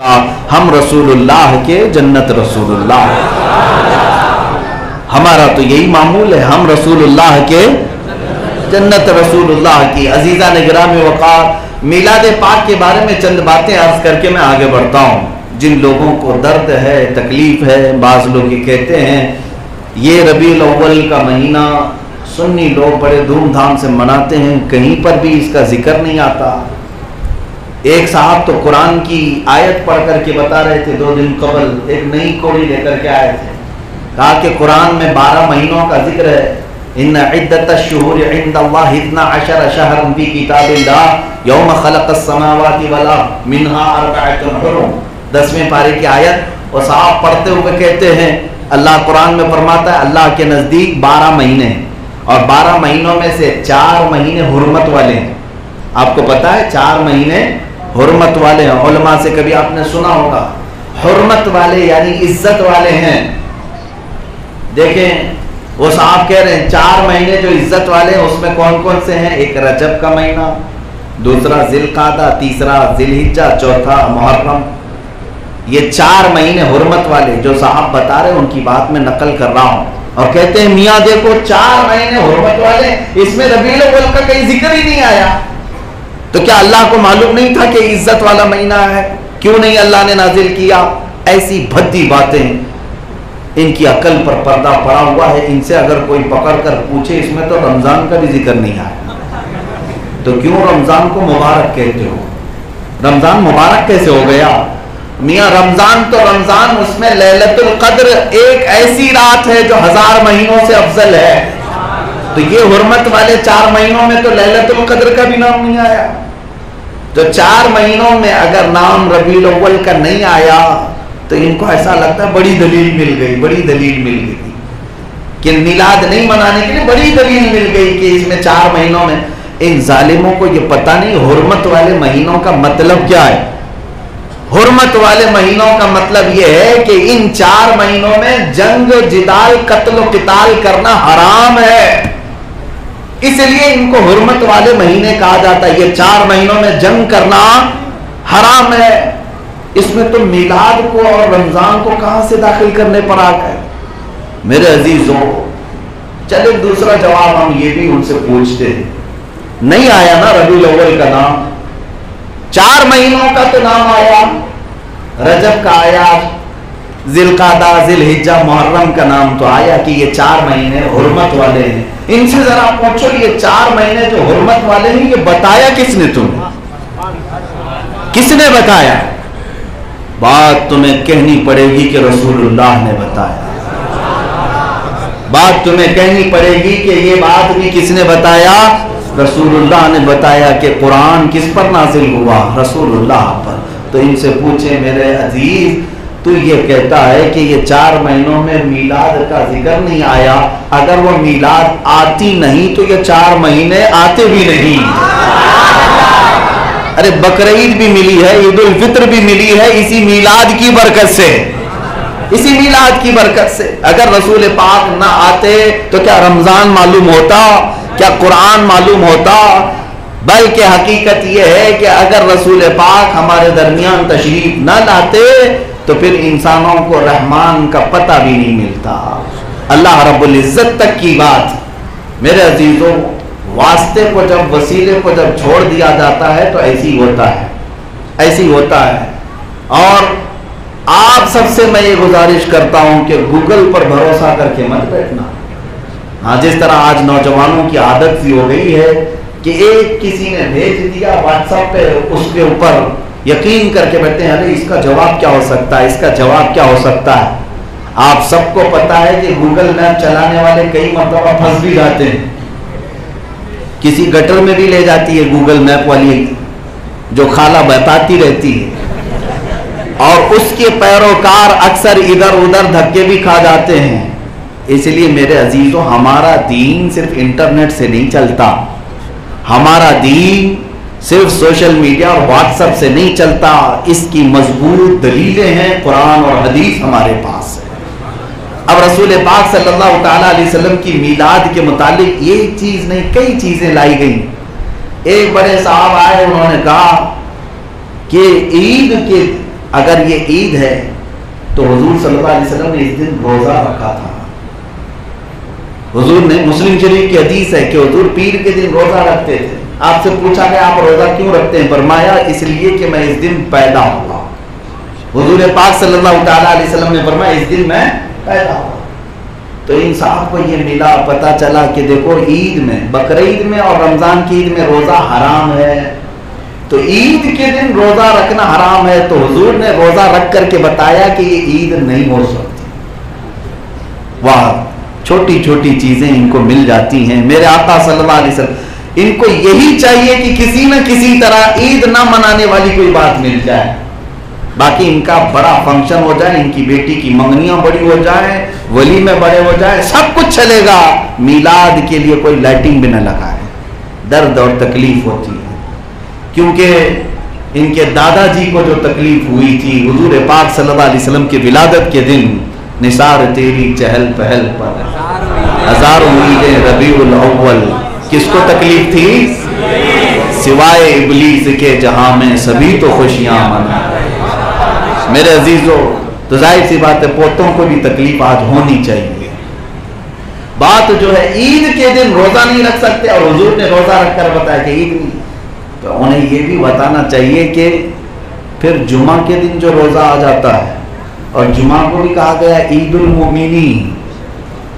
ہم رسول اللہ کے جنت رسول اللہ، ہمارا تو یہی معمول ہے، ہم رسول اللہ کے جنت رسول اللہ کی۔ عزیزان گرامی وقار، میلاد پاک کے بارے میں چند باتیں عرض کر کے میں آگے بڑھتا ہوں۔ جن لوگوں کو درد ہے، تکلیف ہے، بعض لوگ یہ کہتے ہیں یہ ربیع الاول کا مہینہ سنی لوگ بڑے دھوم دھام سے مناتے ہیں، کہیں پر بھی اس کا ذکر نہیں آتا۔ ایک صاحب تو قرآن کی آیت پڑھ کر کے بتا رہے تھے 2 دن قبل، ایک نئی کوڑی لے کر کے آئے تھے، کہا کہ قرآن میں 12 مہینوں کا ذکر ہے۔ ان عدت الشہور عند اللہ 12 شہرا فی کتاب اللہ یوم خلق السماوات والارض منها 4 حرم، 10ویں پارے کی آیت۔ اور صاحب پڑھتے ہوئے کہتے ہیں اللہ قرآن میں فرماتا ہے اللہ کے نزدیک 12 مہینے ہیں، اور 12 مہینوں میں سے 4 مہینے حرمت والے ہیں۔ آپ کو پتا ہے 4 مہینے حرمت والے ہیں، علماء سے کبھی آپ نے سنا ہوگا حرمت والے یعنی عزت والے ہیں۔ دیکھیں وہ صاحب کہہ رہے ہیں 4 مہینے جو عزت والے ہیں اس میں کون کون سے ہیں؟ ایک رجب کا مہینہ، دوسرا ذی القعدہ، تیسرا ذی الحجہ، چوتھا محرم۔ یہ 4 مہینے حرمت والے جو صاحب بتا رہے ہیں ان کی بات میں نقل کر رہا ہوں، اور کہتے ہیں میاں دیکھو 4 مہینے حرمت والے، اس میں ربیع الاول کا کہیں ذکر ہی نہیں آیا۔ تو کیا اللہ کو معلوم نہیں تھا کہ عزت والا مہینہ ہے؟ کیوں نہیں اللہ نے نازل کیا؟ ایسی بھدی باتیں، ان کی عقل پر پردہ پڑا ہوا ہے۔ ان سے اگر کوئی پکڑ کر پوچھے اس میں تو رمضان کا بھی ذکر نہیں آیا، تو کیوں رمضان کو مبارک کہتے ہو؟ رمضان مبارک کیسے ہو گیا؟ میاں رمضان تو رمضان، اس میں لیلۃ القدر ایک ایسی رات ہے جو 1000 مہینوں سے افضل ہے۔ تو یہ حرمت والے 4 مہینوں میں تو لیلۃ القدر کا بھی نام نہیں آیا۔ تو 4 مہینوں میں اگر نام ربیع الاول کا نہیں آیا تو ان کو ایسا لگتا ہے بڑی دلیل مل گئی، بڑی دلیل مل گئی کہ میلاد نہیں منانے کے لیے بڑی دلیل مل گئی کہ اس میں 4 مہینوں میں۔ ان ظالموں کو یہ پتہ نہیں حرمت والے مہینوں کا مطلب کیا ہے۔ حرمت والے مہینوں کا مطلب یہ ہے کہ ان 4 مہینوں میں جنگ، جدال، قتل و قتال کرنا حرام ہے، اس لیے ان کو حرمت والے مہینے کہا جاتا ہے۔ یہ 4 مہینوں میں جنگ کرنا حرام ہے، اس میں تم میلاد کو اور رمضان کو کہاں سے داخل کرنے پر آ گئے؟ میرے عزیزوں، چلے دوسرا جواب ہم یہ بھی ان سے پوچھتے ہیں، نہیں آیا نا ربیع الاول کا نام؟ 4 مہینوں کا تو نام آیا، رجب کا آیا، ذی القعدہ، ذی الحجہ، محرم کا نام تو آیا کہ یہ 4 مہینے حرمت والے ہیں۔ ان سے ذرا پوچھو یہ 4 مہینے جو حرمت والے ہیں یہ بتایا کس نے تمہیں؟ کس نے بتایا؟ بات تمہیں کہنی پڑے گی کہ رسول اللہ نے بتایا، بات تمہیں کہنی پڑے گی کہ یہ بات بھی کس نے بتایا؟ رسول اللہ نے بتایا۔ کہ قرآن کس پر نازل ہوا؟ رسول اللہ پر۔ تو ان سے پوچھیں میرے عزیز، تو یہ کہتا ہے کہ یہ 4 مہینوں میں میلاد کا ذکر نہیں آیا، اگر وہ میلاد آتی نہیں تو یہ 4 مہینے آتے بھی نہیں۔ ارے بقرعید بھی ملی ہے، عید الفطر بھی ملی ہے اسی میلاد کی برکت سے، اسی میلاد کی برکت سے۔ اگر رسول پاک نہ آتے تو کیا رمضان معلوم ہوتا؟ کیا قرآن معلوم ہوتا؟ بلکہ حقیقت یہ ہے کہ اگر رسول پاک ہمارے درمیان تشریف نہ لاتے تو پھر انسانوں کو رحمان کا پتہ بھی نہیں ملتا، اللہ رب العزت تک کی بات۔ میرے عزیزوں، واسطے کو جب، وسیلے کو جب چھوڑ دیا جاتا ہے تو ایسی ہوتا ہے، ایسی ہوتا ہے۔ اور آپ سب سے میں یہ گزارش کرتا ہوں کہ گوگل پر بھروسہ کر کے مت بیٹھنا۔ ہاں، جس طرح آج نوجوانوں کی عادت سی ہو گئی ہے کہ ایک کسی نے بھیج دیا واٹس ایپ پہ، اس کے اوپر یقین کر کے بیٹھتے ہیں ارے اس کا جواب کیا ہو سکتا ہے، اس کا جواب کیا ہو سکتا ہے۔ آپ سب کو پتا ہے کہ گوگل میپ چلانے والے کئی مرتبہ پھنس بھی جاتے ہیں، کسی گٹر میں بھی لے جاتی ہے گوگل میپ والی جو خالہ بتاتی رہتی ہے، اور اس کے پیروکار اکثر ادھر ادھر دھکے بھی کھا جاتے ہیں۔ اس لیے میرے عزیزوں، ہمارا دین صرف انٹرنیٹ سے نہیں چلتا، ہمارا دین صرف سوشل میڈیا اور واٹس ایپ سے نہیں چلتا، اس کی مضبوط دلیلیں ہیں، قرآن اور حدیث ہمارے پاس ہے۔ اب رسول پاک صلی اللہ تعالیٰ علیہ وسلم کی میلاد کے متعلق یہ چیز نہیں، کئی چیزیں لائی گئیں۔ ایک بڑے صاحب آئے، انہوں نے کہا کہ عید کے اگر یہ عید ہے تو حضور صلی اللہ علیہ وسلم نے اس دن روزہ رکھا تھا. حضور نے, مسلم شریف کی حدیث ہے کہ حضور پیر کے دن روزہ رکھتے تھے. آپ سے پوچھا گیا آپ روزہ کیوں رکھتے ہیں؟ فرمایا اس لیے کہ میں اس دن پیدا ہوا. حضور پاک صلی اللہ تعالیٰ علیہ وسلم نے فرمایا اس دن میں پیدا ہوا. تو ان صاحب کو یہ ملا, پتا چلا کہ دیکھو عید میں, بقرعید میں اور رمضان کی عید میں روزہ حرام ہے, تو عید کے دن روزہ رکھنا حرام ہے. تو حضور نے روزہ رکھ کر کے بتایا کہ یہ عید نہیں ہو سکتی. واہ, چھوٹی چھوٹی چیزیں ان کو مل جاتی ہیں. میرے آقا صلی اللہ علیہ وسلم, ان کو یہی چاہیے کہ کسی نہ کسی طرح عید نہ منانے والی کوئی بات مل جائے. باقی ان کا بڑا فنکشن ہو جائے, ان کی بیٹی کی منگنیاں بڑی ہو جائیں, ولیمے بڑے ہو جائیں, سب کچھ چلے گا. میلاد کے لیے کوئی لائٹنگ بھی نہ لگائے. درد اور تکلیف ہوتی ہے, کیونکہ ان کے دادا جی کو جو تکلیف ہوئی تھی حضور پاک صلی اللہ علیہ وسلم کی ولادت کے دن, نثار تیری چہل پہل پر ہزار امیدیں ربیع الاول. کس کو تکلیف تھی؟ سوائے ابلیس کے جہاں میں سبھی تو خوشیاں منا رہے. میرے عزیزو, تو ظاہر سی بات ہے پوتوں کو بھی تکلیف آج ہونی چاہیے. بات جو ہے عید کے دن روزہ نہیں رکھ سکتے اور حضور نے روزہ رکھ کر بتایا کہ عید نہیں, تو انہیں یہ بھی بتانا چاہیے کہ پھر جمعہ کے دن جو روزہ آ جاتا ہے, اور جمعہ کو بھی کہا گیا عید المومنین.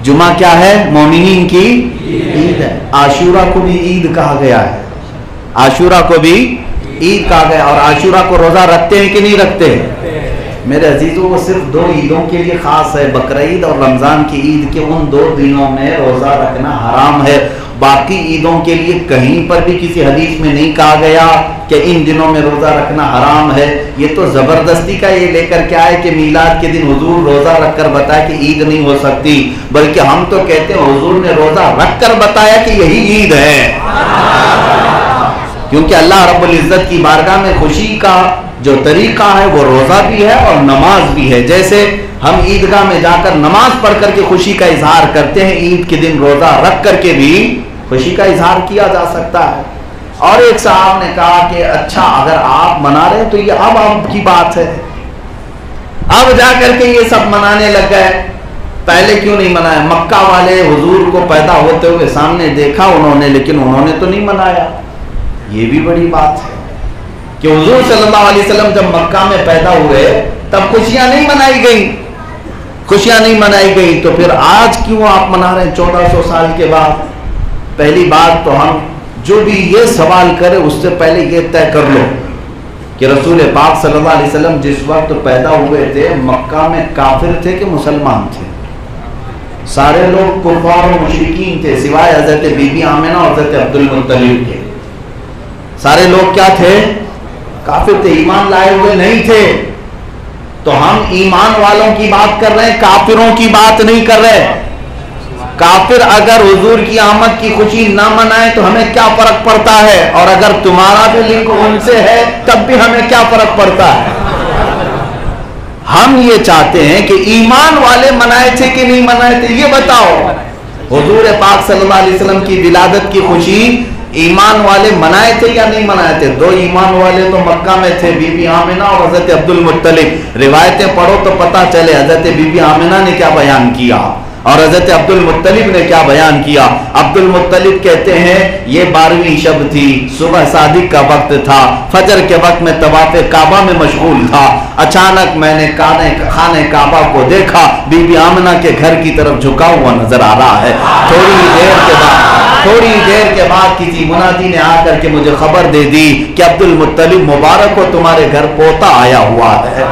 جمعہ کیا ہے؟ مومنین کی عید ہے. عاشورہ کو بھی عید کہا گیا ہے, عاشورہ کو بھی عید کہا گیا. اور عاشورہ کو روزہ رکھتے ہیں کہ نہیں رکھتے؟ میرے عزیزوں, وہ صرف 2 عیدوں کے لیے خاص ہے, بقرعید اور رمضان کی عید کے ان 2 دنوں میں روزہ رکھنا حرام ہے. باقی عیدوں کے لیے کہیں پر بھی کسی حدیث میں نہیں کہا گیا کہ ان دنوں میں روزہ رکھنا حرام ہے. یہ تو زبردستی کا یہ لے کر کے آئے کہ میلاد کے دن حضور روزہ رکھ کر بتایا کہ عید نہیں ہو سکتی, بلکہ ہم تو کہتے ہیں حضور نے روزہ رکھ کر بتایا کہ یہی عید ہے. کیونکہ اللہ رب العزت کی بارگاہ میں خوشی کا جو طریقہ ہے وہ روزہ بھی ہے اور نماز بھی ہے. جیسے ہم عیدگاہ میں جا کر نماز پڑھ کر کے خوشی کا اظہار کرتے ہیں, عید کے دن روزہ رکھ کر کے بھی خوشی کا اظہار کیا جا سکتا ہے. اور ایک صاحب نے کہا کہ اچھا اگر آپ منا رہے ہیں تو یہ اب آپ کی بات ہے, اب جا کر کے یہ سب منانے لگ گئے, پہلے کیوں نہیں منایا؟ مکہ والے حضور کو پیدا ہوتے ہوئے سامنے دیکھا انہوں نے, لیکن انہوں نے تو نہیں منایا. یہ بھی بڑی بات ہے کہ حضور صلی اللہ علیہ وسلم جب مکہ میں پیدا ہوئے تب خوشیاں نہیں منائی گئی, خوشیاں نہیں منائی گئی, تو پھر آج کیوں آپ منا رہے ہیں 1400 سال کے بعد؟ پہلی بات تو ہم جو بھی یہ سوال کرے اس سے پہلے یہ طے کر لو کہ رسول پاک صلی اللہ علیہ وسلم جس وقت پیدا ہوئے تھے مکہ میں کافر تھے کہ مسلمان تھے؟ سارے لوگ کفار و مشرکین تھے سوائے حضرت بی بی آمنہ اور حضرت عبد المطلب کے. سارے لوگ کیا تھے؟ کافر تھے, ایمان لائے ہوئے نہیں تھے. تو ہم ایمان والوں کی بات کر رہے ہیں, کافروں کی بات نہیں کر رہے. کافر اگر حضور کی آمد کی خوشی نہ منائے تو ہمیں کیا فرق پڑتا ہے, اور اگر تمہارا بھی لنک ان سے ہے تب بھی ہمیں کیا فرق پڑتا ہے. ہم یہ چاہتے ہیں کہ ایمان والے منائے تھے کہ نہیں منائے تھے یہ بتاؤ. حضور پاک صلی اللہ علیہ وسلم کی ولادت کی خوشی ایمان والے منائے تھے یا نہیں منائے تھے؟ 2 ایمان والے تو مکہ میں تھے, بی بی آمنہ اور حضرت عبد المطلب. روایتیں پڑھو تو پتہ چلے حضرت بی بی آمنہ نے کیا بیان کیا اور حضرت عبد المطلب نے کیا بیان کیا. عبد المطلب کہتے ہیں یہ 12ویں شب تھی, صبح صادق کا وقت تھا, فجر کے وقت میں طواف کعبہ میں مشغول تھا, اچانک میں نے خانہ کعبہ کو دیکھا, بی بی آمنہ کے گھر کی طرف جھکا ہوا نظر آ رہا ہے. تھوڑی دیر کے بعد کسی منادی نے آ کر کے مجھے خبر دے دی کہ عبد المطلب مبارک کو تمہارے گھر پوتا آیا ہوا ہے.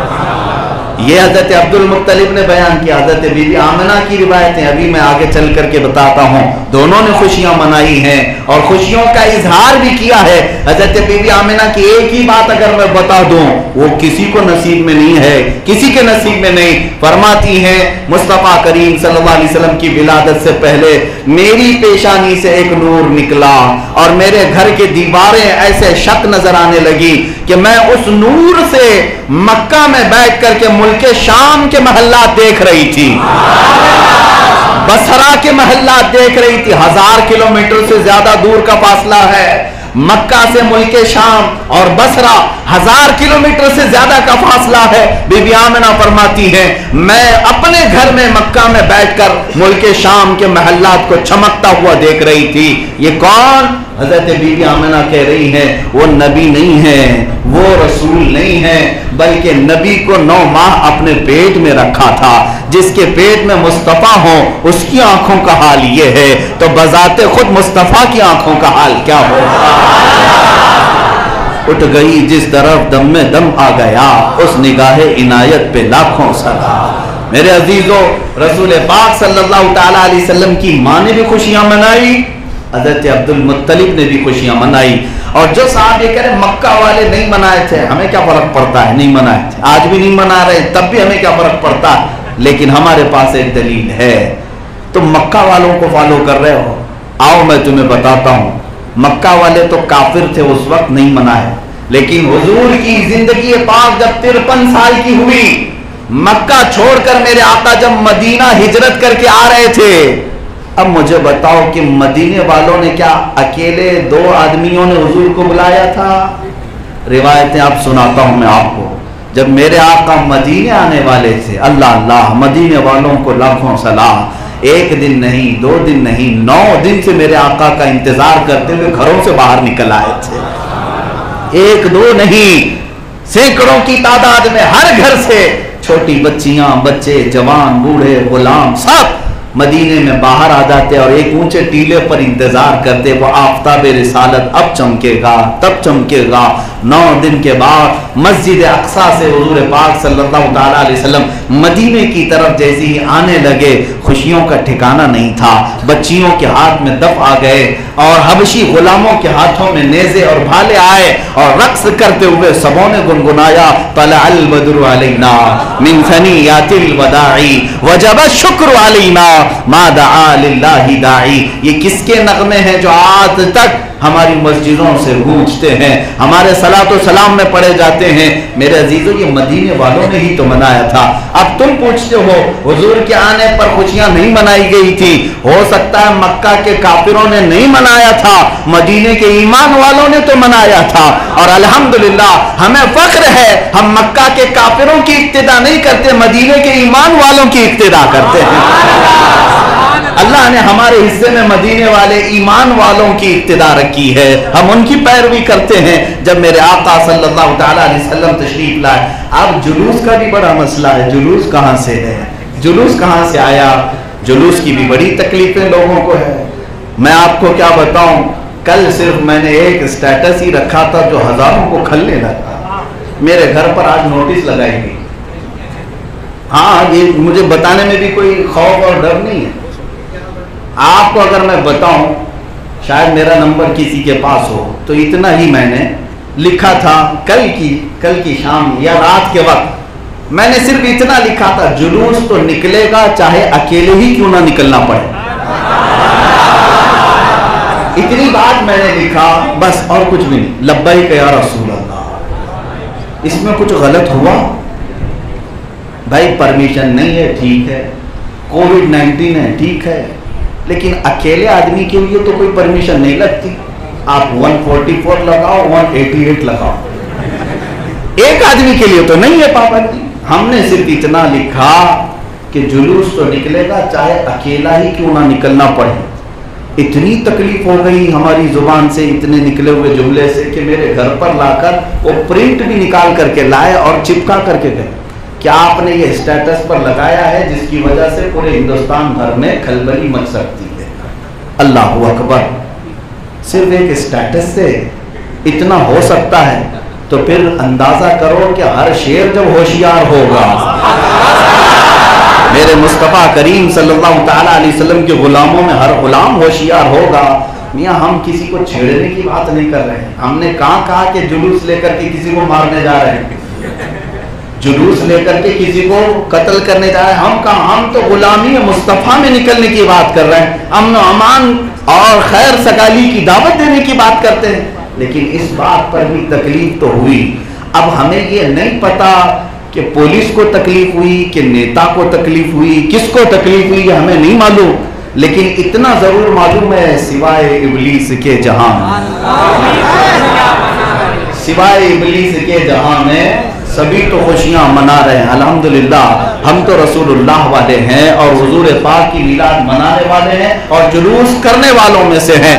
یہ حضرت عبد المطلب نے بیان کیا. حضرت بی بی آمنہ کی روایتیں ابھی میں آگے چل کر کے بتاتا ہوں. دونوں نے خوشیاں منائی ہیں اور خوشیوں کا اظہار بھی کیا ہے. حضرت بی بی آمنہ کی ایک ہی بات اگر میں بتا دوں وہ کسی کو نصیب میں نہیں ہے, کسی کے نصیب میں نہیں. فرماتی ہیں مصطفیٰ کریم صلی اللہ علیہ وسلم کی ولادت سے پہلے میری پیشانی سے ایک نور نکلا اور میرے گھر کی دیواریں ایسے شک نظر آنے لگی کہ میں اس نور سے مکہ میں بیٹھ کر کے ملک شام کے محلات دیکھ رہی تھی, بصرہ کے محلات دیکھ رہی تھی. 1000 کلومیٹر سے زیادہ دور کا فاصلہ ہے. مکہ سے ملک شام اور بصرہ 1000 کلومیٹر سے زیادہ کا فاصلہ ہے. بی بی آمنہ فرماتی ہے میں اپنے گھر میں مکہ میں بیٹھ کر ملک شام کے محلات کو چمکتا ہوا دیکھ رہی تھی. یہ کون؟ حضرت بی بی آمنہ کہہ رہی ہے وہ نبی نہیں ہے، وہ رسول نہیں ہے، بلکہ نبی کو 9 ماہ اپنے پیٹ میں رکھا تھا. جس کے پیٹ میں مصطفیٰ ہوں اس کی آنکھوں کا حال یہ ہے، تو بذات خود مصطفیٰ کی آنکھوں کا حال کیا ہوگا؟ اٹھ گئی جس طرف دم میں دم آ گیا، اس نگاہ عنایت پہ لاکھوں سلام. میرے عزیزو، رسول پاک صلی اللہ تعالیٰ علیہ وسلم کی ماں نے بھی خوشیاں منائی، حضرت عبد المطلب نے بھی خوشیاں منائی. اور جو صاحب یہ کہہ رہے مکہ والے نہیں منائے تھے، ہمیں کیا فرق پڑتا ہے؟ نہیں منائے تھے، آج بھی نہیں منا رہے، تب بھی ہمیں کیا فرق پڑتا ہے؟ لیکن ہمارے پاس ایک دلیل ہے. تم مکہ والوں کو فالو کر رہے ہو، آؤ میں تمہیں بتاتا ہوں. مکہ والے تو کافر تھے اس وقت، نہیں منائے، لیکن حضور کی زندگی پاک جب 53 سال کی ہوئی، مکہ چھوڑ کر میرے آقا جب مدینہ ہجرت کر کے آ رہے تھے، اب مجھے بتاؤ کہ مدینے والوں نے کیا اکیلے 2 آدمیوں نے حضور کو بلایا تھا؟ روایتیں اب سناتا ہوں میں آپ کو. جب میرے آقا مدینے آنے والے تھے، اللہ اللہ، مدینے والوں کو لاکھوں سلام، 1 دن نہیں، 2 دن نہیں، 9 دن سے میرے آقا کا انتظار کرتے ہوئے گھروں سے باہر نکل آئے تھے. 1 2 نہیں، سینکڑوں کی تعداد میں ہر گھر سے چھوٹی بچیاں، بچے، جوان، بوڑھے، غلام، سب مدینے میں باہر آ جاتے اور ایک اونچے ٹیلے پر انتظار کرتے، وہ آفتاب رسالت اب چمکے گا، تب چمکے گا. 9 دن کے بعد مسجد اقصیٰ سے حضور پاک صلی اللہ تعالیٰ علیہ وسلم مدینے کی طرف جیسے ہی آنے لگے، خوشیوں کا ٹھکانہ نہیں تھا. بچیوں کے ہاتھ میں دف آ گئے اور حبشی غلاموں کے ہاتھوں میں نیزے اور بھالے آئے، اور رقص کرتے ہوئے سبوں نے گنگنایا طلع البدر علینا من ثنیات الوداع وجب الشکر علینا ما دعا للہ داعی. یہ کس کے نغمے ہیں جو آج تک ہماری مسجدوں سے گونجتے ہیں، ہمارے صلاۃ و سلام میں پڑھے جاتے ہیں؟ میرے عزیزو، یہ مدینے والوں نے ہی تو منایا تھا. اب تم پوچھتے ہو حضور کے آنے پر خوشیاں نہیں منائی گئی تھی، ہو سکتا ہے مکہ کے کافروں نے نہیں منایا تھا، مدینے کے ایمان والوں نے تو منایا تھا. اور الحمدللہ ہمیں فخر ہے، ہم مکہ کے کافروں کی اقتدا نہیں کرتے، مدینے کے ایمان والوں کی اقتدا کرتے ہیں. اللہ نے ہمارے حصے میں مدینے والے ایمان والوں کی اقتدا رکھی ہے، ہم ان کی پیروی کرتے ہیں. جب میرے آقا صلی اللہ تعالیٰ علیہ وسلم تشریف لائے، اب جلوس کا بھی بڑا مسئلہ ہے. جلوس کہاں سے ہے؟ جلوس کہاں سے آیا؟ جلوس کی بھی بڑی تکلیفیں لوگوں کو ہے. میں آپ کو کیا بتاؤں، کل صرف میں نے ایک اسٹیٹس ہی رکھا تھا جو ہزاروں کو کھلنے لگا. میرے گھر پر آج نوٹس لگائی گئی. ہاں، یہ مجھے بتانے میں بھی کوئی خوف اور ڈر نہیں ہے. آپ کو اگر میں بتاؤں، شاید میرا نمبر کسی کے پاس ہو، تو اتنا ہی میں نے لکھا تھا. کل کی شام یا رات کے وقت میں نے صرف اتنا لکھا تھا، جلوس تو نکلے گا چاہے اکیلے ہی کیوں نہ نکلنا پڑے. اتنی بات میں نے لکھا بس، اور کچھ بھی نہیں. لبیک یا رسول اللہ. اس میں کچھ غلط ہوا؟ بھائی پرمیشن نہیں ہے، ٹھیک ہے، کووڈ-19 ہے، ٹھیک ہے، لیکن اکیلے آدمی کے لیے تو کوئی پرمیشن نہیں لگتی. آپ 144 لگاؤ، 188 لگاؤ، ایک آدمی کے لیے تو نہیں ہے پابندی. ہم نے صرف اتنا لکھا کہ جلوس تو نکلے گا چاہے اکیلا ہی کیوں نہ نکلنا پڑے. اتنی تکلیف ہو گئی ہماری زبان سے اتنے نکلے ہوئے جملے سے کہ میرے گھر پر لا کر وہ پرنٹ بھی نکال کر کے لائے اور چپکا کر کے گئے. کیا آپ نے یہ اسٹیٹس پر لگایا ہے جس کی وجہ سے پورے ہندوستان بھر میں کھلبلی مچ سکتی ہے؟ اللہ اکبر. صرف ایک اسٹیٹس سے اتنا ہو سکتا ہے تو پھر اندازہ کرو کہ ہر شیر جب ہوشیار ہوگا. میرے مصطفیٰ کریم صلی اللہ تعالیٰ علیہ وسلم کے غلاموں میں ہر غلام ہوشیار ہوگا. میاں ہم کسی کو چھیڑنے کی بات نہیں کر رہے ہیں. ہم نے کہا کہ جلوس لے کر کے کسی کو مارنے جا رہے ہیں، جلوس لے کر کے کسی کو قتل کرنے جا رہے ہیں. ہم تو غلامی مصطفیٰ میں نکلنے کی بات کر رہے ہیں، امن و امان اور خیر سگالی کی دعوت دینے کی بات کرتے ہیں. لیکن اس بات پر بھی تکلیف تو ہوئی. اب ہمیں یہ نہیں پتا کہ پولیس کو تکلیف ہوئی کہ نیتا کو تکلیف ہوئی، کس کو تکلیف ہوئی یہ ہمیں نہیں معلوم. لیکن اتنا ضرور معلوم ہے سوائے ابلیس کے جہاں میں سبھی تو خوشیاں منا رہے ہیں. الحمدللہ ہم تو رسول اللہ والے ہیں اور حضور پاک کی میلاد منانے والے ہیں اور جلوس کرنے والوں میں سے ہیں.